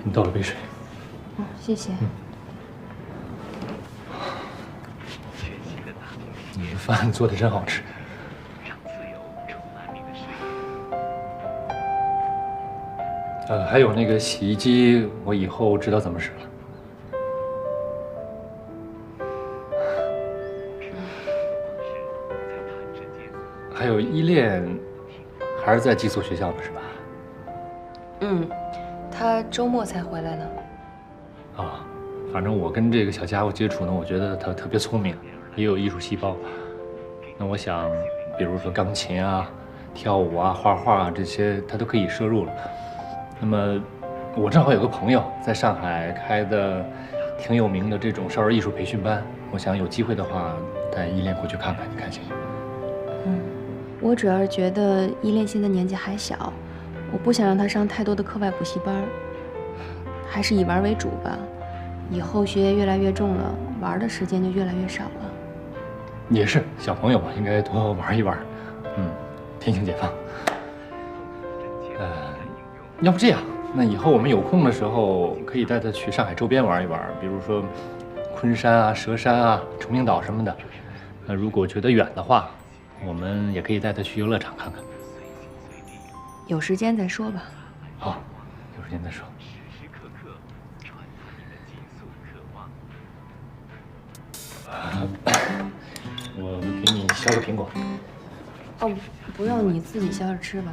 你倒了杯水。谢谢。你的饭做的真好吃。还有那个洗衣机，我以后知道怎么使了。还有依恋，还是在寄宿学校呢，是吧？他周末才回来呢。啊，反正我跟这个小家伙接触呢，我觉得他特别聪明，也有艺术细胞。那我想，比如说钢琴啊、跳舞啊、画画啊这些，他都可以摄入了。那么，我正好有个朋友在上海开的挺有名的这种少儿艺术培训班，我想有机会的话带依恋过去看看，你看行吗？我主要是觉得依恋现在年纪还小，我不想让他上太多的课外补习班，还是以玩为主吧。以后学业越来越重了，玩的时间就越来越少了。也是，小朋友嘛，应该多玩一玩。天性解放。要不这样，那以后我们有空的时候可以带他去上海周边玩一玩，比如说昆山啊、佘山啊、崇明岛什么的。如果觉得远的话，我们也可以带他去游乐场看看。有时间再说吧。好，有时间再说。我给你削个苹果。哦，不用，你自己削着吃吧。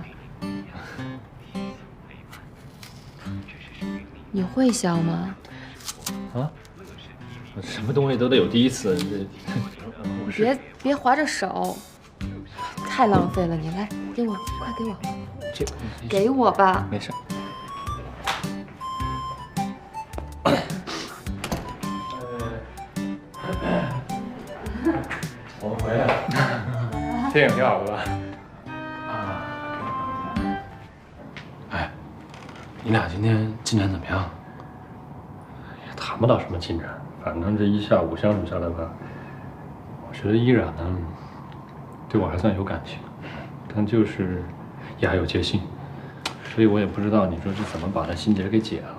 你会削吗？啊？什么东西都得有第一次。别划着手，太浪费了。你来，给我，快给我。这给我吧。没事。我们回来了，电影挺好的吧？哎，你俩今天进展怎么样？也谈不到什么进展，反正这一下午相处下来吧，我觉得依然呢，对我还算有感情，但就是也还有戒心，所以我也不知道你说是怎么把他心结给解了。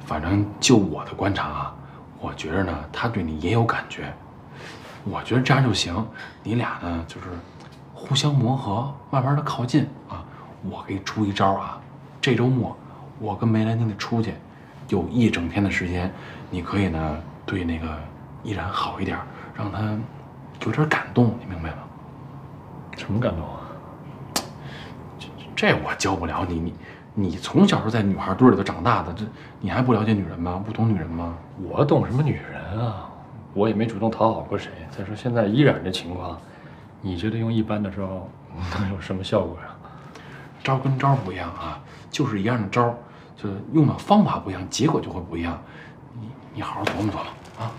反正就我的观察啊，我觉着呢，他对你也有感觉。我觉得这样就行，你俩呢就是互相磨合，慢慢的靠近啊。我给你出一招啊，这周末我跟梅兰妮出去，有一整天的时间，你可以呢对那个依然好一点，让他有点感动，你明白吗？什么感动啊？这我教不了你，你从小是在女孩堆里头长大的，这你还不了解女人吗？不懂女人吗？我懂什么女人啊？我也没主动讨好过谁。再说现在依然这情况，你觉得用一般的招能有什么效果呀？招跟招不一样啊，就是一样的招，就是用的方法不一样，结果就会不一样。你好好琢磨琢磨啊。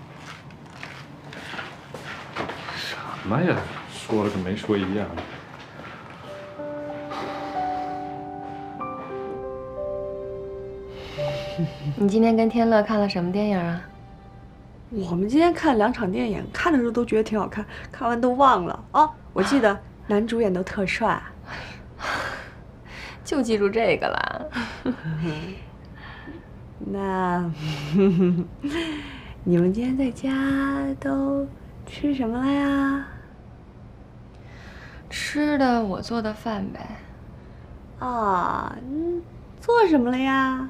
什么呀？说了跟没说一样。你今天跟天乐看了什么电影啊？我们今天看2场电影，看的时候都觉得挺好看，看完都忘了啊。我记得男主演都特帅，就记住这个了。那你们今天在家都吃什么了呀？吃的我做的饭呗。啊，做什么了呀？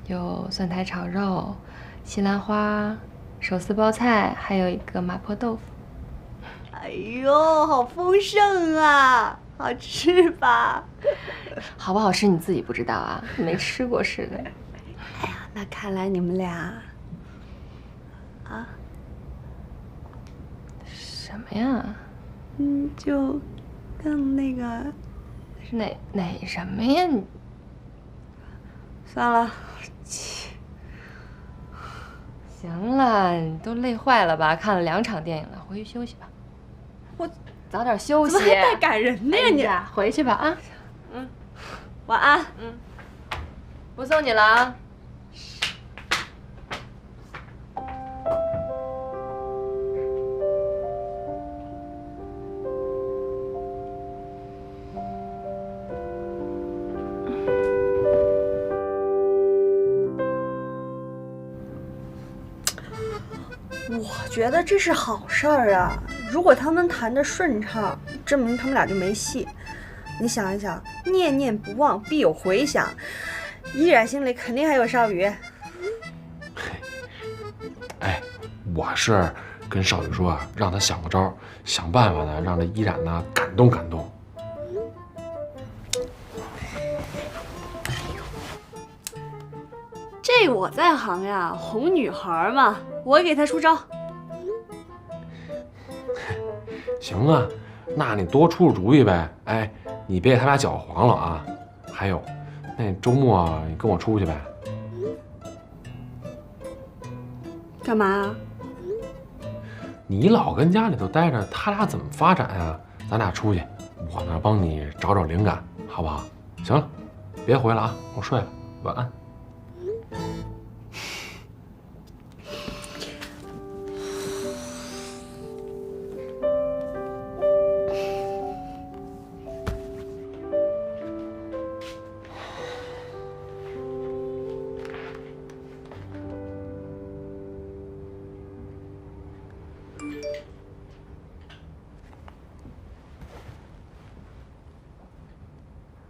有蒜苔炒肉、西兰花、手撕包菜，还有一个麻婆豆腐。哎呦，好丰盛啊！好吃吧？好不好吃你自己不知道啊？没吃过似的。哎呀，那看来你们俩啊，什么呀？就更那个哪什么呀？你算了。行了，你都累坏了吧？看了2场电影了，回去休息吧。我早点休息。怎么还带感人呢你？回去吧啊。晚安。不送你了啊。觉得这是好事儿啊！如果他们谈得顺畅，证明他们俩就没戏。你想一想，念念不忘必有回响，依然心里肯定还有少宇。哎，我是跟少宇说啊，让他想个招，想办法呢，让这依然呢感动感动。这我在行呀，哄女孩嘛，我给他出招。行啊，那你多出出主意呗。哎，你别给他俩搅黄了啊。还有，那周末你跟我出去呗。干嘛啊？你老跟家里头待着，他俩怎么发展呀？咱俩出去，我呢帮你找找灵感，好不好？行了，别回了啊，我睡了，晚安。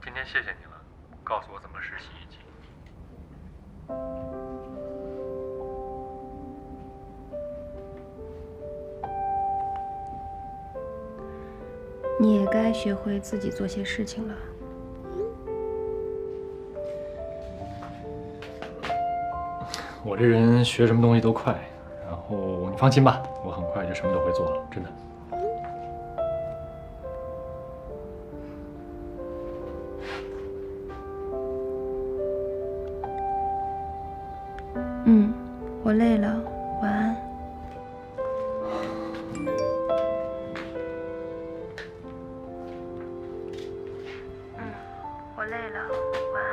今天谢谢你了，告诉我怎么使洗衣机。你也该学会自己做些事情了。我这人学什么东西都快，然后你放心吧，我很快就什么都会做了，真的。我累了，晚安。我累了，晚安。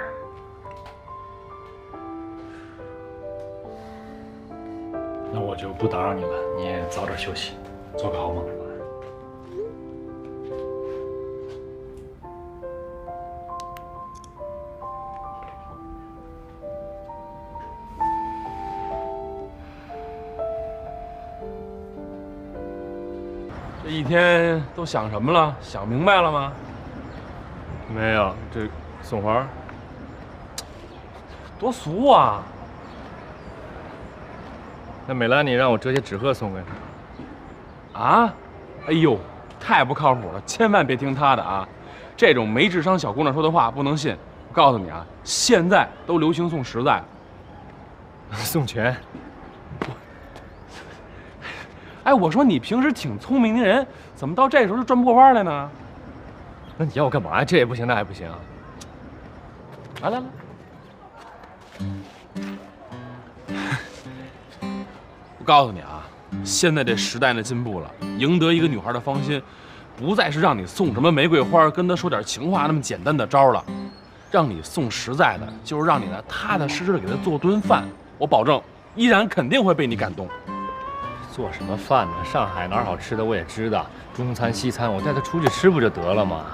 那我就不打扰你了，你也早点休息，做个好梦。晚安。这一天都想什么了？想明白了吗？没有，这送花多俗啊！那美兰，你让我折些纸鹤送给她。啊！哎呦，太不靠谱了，千万别听他的啊！这种没智商小姑娘说的话不能信。我告诉你啊，现在都流行送实在。送钱。哎，我说你平时挺聪明的人，怎么到这时候就转不过弯来呢？那你要我干嘛呀？这也不行，那也不行。来来来，我告诉你啊，现在这时代呢进步了，赢得一个女孩的芳心，不再是让你送什么玫瑰花，跟她说点情话那么简单的招了，让你送实在的，就是让你呢踏踏实实的给她做顿饭，我保证，依然肯定会被你感动。做什么饭呢？上海哪儿好吃的我也知道，中餐西餐，我带她出去吃不就得了吗？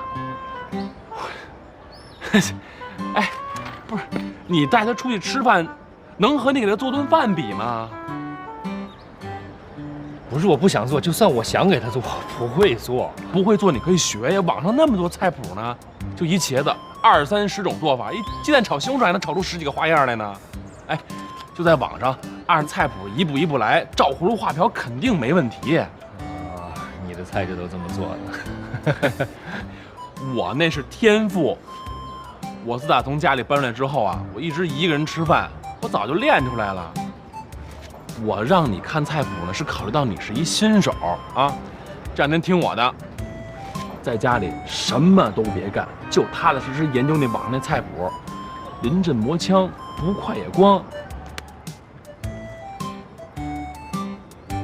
哎，不是，你带她出去吃饭，能和你给她做顿饭比吗？不是我不想做，就算我想给她做，不会做。不会做你可以学呀，网上那么多菜谱呢，就一茄子20、30种做法，一鸡蛋炒西红柿还能炒出10几个花样来呢。哎，就在网上按着菜谱一步一步来，照葫芦画瓢肯定没问题。啊，你的菜就都这么做的？我那是天赋。我自打从家里搬出来之后啊，我一直一个人吃饭，我早就练出来了。我让你看菜谱呢，是考虑到你是一新手啊。这两天听我的，在家里什么都别干，就踏踏实实研究那网上那菜谱，临阵磨枪，不快也光，